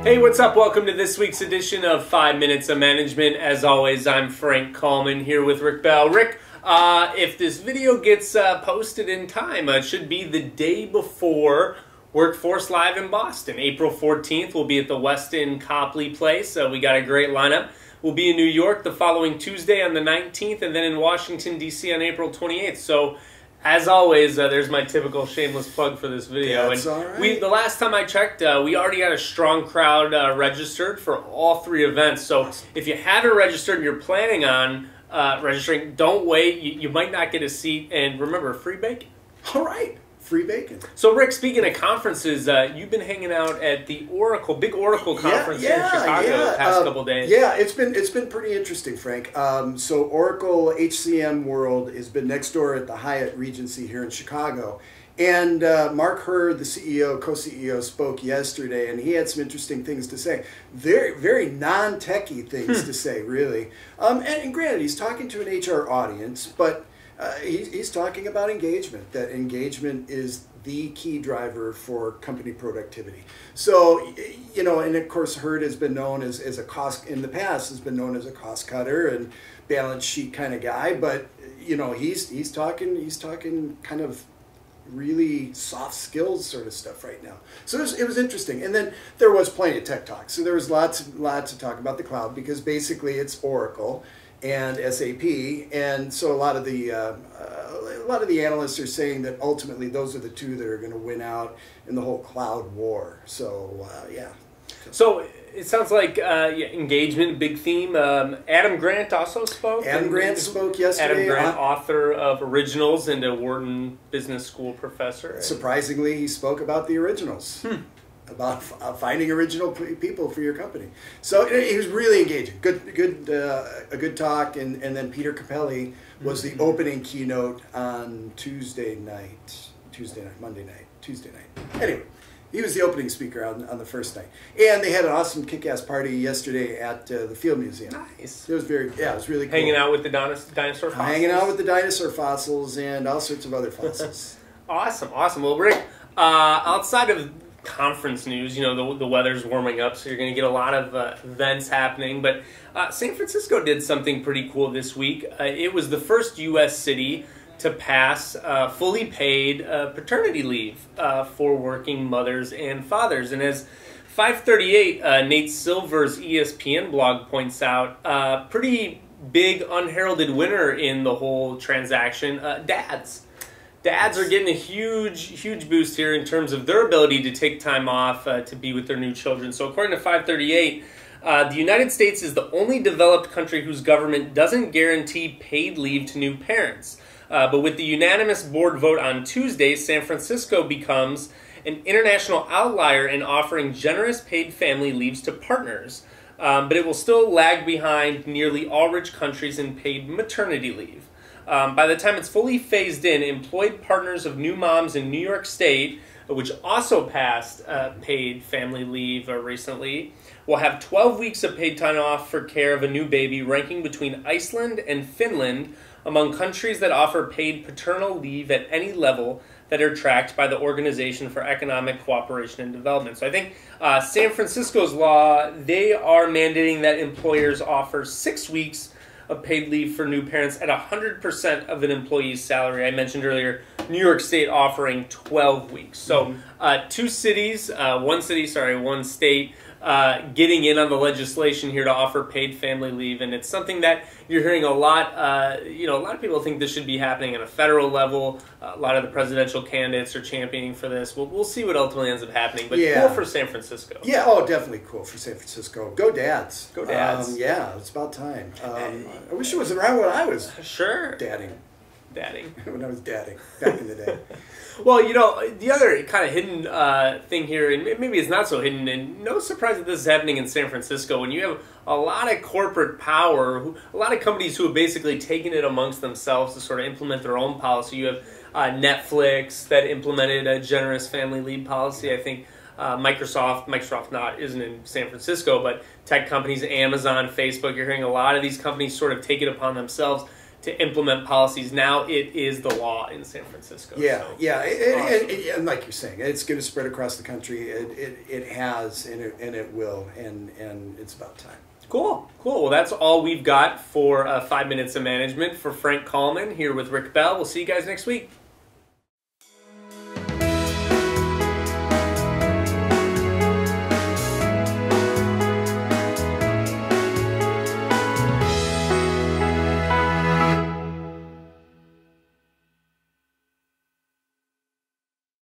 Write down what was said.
Hey, what's up? Welcome to this week's edition of 5 Minutes of Management. As always, I'm Frank Kalman here with Rick Bell. Rick, if this video gets posted in time, it should be the day before Workforce Live in Boston. April 14th, we'll be at the Westin Copley Place. We got a great lineup. We'll be in New York the following Tuesday on the 19th, and then in Washington, D.C. on April 28th. So, as always, there's my typical shameless plug for this video. That's all right. The last time I checked, we already had a strong crowd registered for all three events. So if you haven't registered and you're planning on registering, don't wait. You might not get a seat. And remember, free bacon. All right. Free bacon. So, Rick, speaking of conferences, you've been hanging out at the big Oracle conference in Chicago the past couple days. Yeah, it's been pretty interesting, Frank. So Oracle HCM World has been next door at the Hyatt Regency here in Chicago. And Mark Hurd, the CEO, co-CEO, spoke yesterday, and he had some interesting things to say. Very non-techie things to say, really. And granted, he's talking to an HR audience, but he's talking about engagement, that engagement is the key driver for company productivity. So, you know, and of course, Hurd has been known as a cost, in the past, has been known as a cost cutter and balance sheet kind of guy, but, you know, he's talking kind of really soft skills sort of stuff right now. So it was interesting. And then there was plenty of tech talk. So there was lots to talk about the cloud, because basically it's Oracle and SAP, and so a lot of the analysts are saying that ultimately those are the two that are going to win out in the whole cloud war. So yeah. So it sounds like engagement, big theme. Adam Grant also spoke. Adam Grant spoke yesterday. Adam Grant, author of Originals and a Wharton Business School professor. Surprisingly, he spoke about the originals. About finding original people for your company. So he was really engaging. A good talk. And then Peter Capelli was the opening keynote on Tuesday night. Anyway, he was the opening speaker on the first night. And they had an awesome kick-ass party yesterday at the Field Museum. Nice. It was it was really cool. Hanging out with the dinosaur fossils. Hanging out with the dinosaur fossils and all sorts of other fossils. Awesome. Well, Rick, outside of conference news, you know, the weather's warming up, so you're going to get a lot of events happening. But San Francisco did something pretty cool this week. It was the first U.S. city to pass fully paid paternity leave for working mothers and fathers. And as 538, Nate Silver's ESPN blog points out, pretty big unheralded winner in the whole transaction, dads. Dads are getting a huge boost here in terms of their ability to take time off to be with their new children. So according to 538, the United States is the only developed country whose government doesn't guarantee paid leave to new parents. But with the unanimous board vote on Tuesday, San Francisco becomes an international outlier in offering generous paid family leaves to partners. But it will still lag behind nearly all rich countries in paid maternity leave. By the time it's fully phased in, employed partners of new moms in New York State, which also passed paid family leave recently, will have 12 weeks of paid time off for care of a new baby, ranking between Iceland and Finland among countries that offer paid paternal leave at any level that are tracked by the Organization for Economic Cooperation and Development. So I think San Francisco's law, they are mandating that employers offer 6 weeks of paid leave for new parents at 100% of an employee's salary. I mentioned earlier, New York State offering 12 weeks. So one state getting in on the legislation here to offer paid family leave, and it's something that you're hearing a lot. A lot of people think this should be happening at a federal level. A lot of the presidential candidates are championing for this. We'll see what ultimately ends up happening, but cool for San Francisco. Yeah, definitely cool for San Francisco. Go Dads. Go Dads. Yeah, it's about time. I wish it was around when I was dadding. When I was dadding back in the day. Well, the other kind of hidden thing here, and maybe it's not so hidden, and no surprise that this is happening in San Francisco, when you have a lot of corporate power, a lot of companies who have basically taken it amongst themselves to sort of implement their own policy. You have Netflix that implemented a generous family leave policy. I think Microsoft isn't in San Francisco, but tech companies, Amazon, Facebook, you're hearing a lot of these companies sort of take it upon themselves to implement policies. Now it is the law in San Francisco. Yeah, so. yeah, Awesome. and like you're saying, it's going to spread across the country. It has, and it will, and it's about time. Cool. Well, that's all we've got for 5 Minutes of Management. For Frank Kalman, here with Rick Bell. We'll see you guys next week.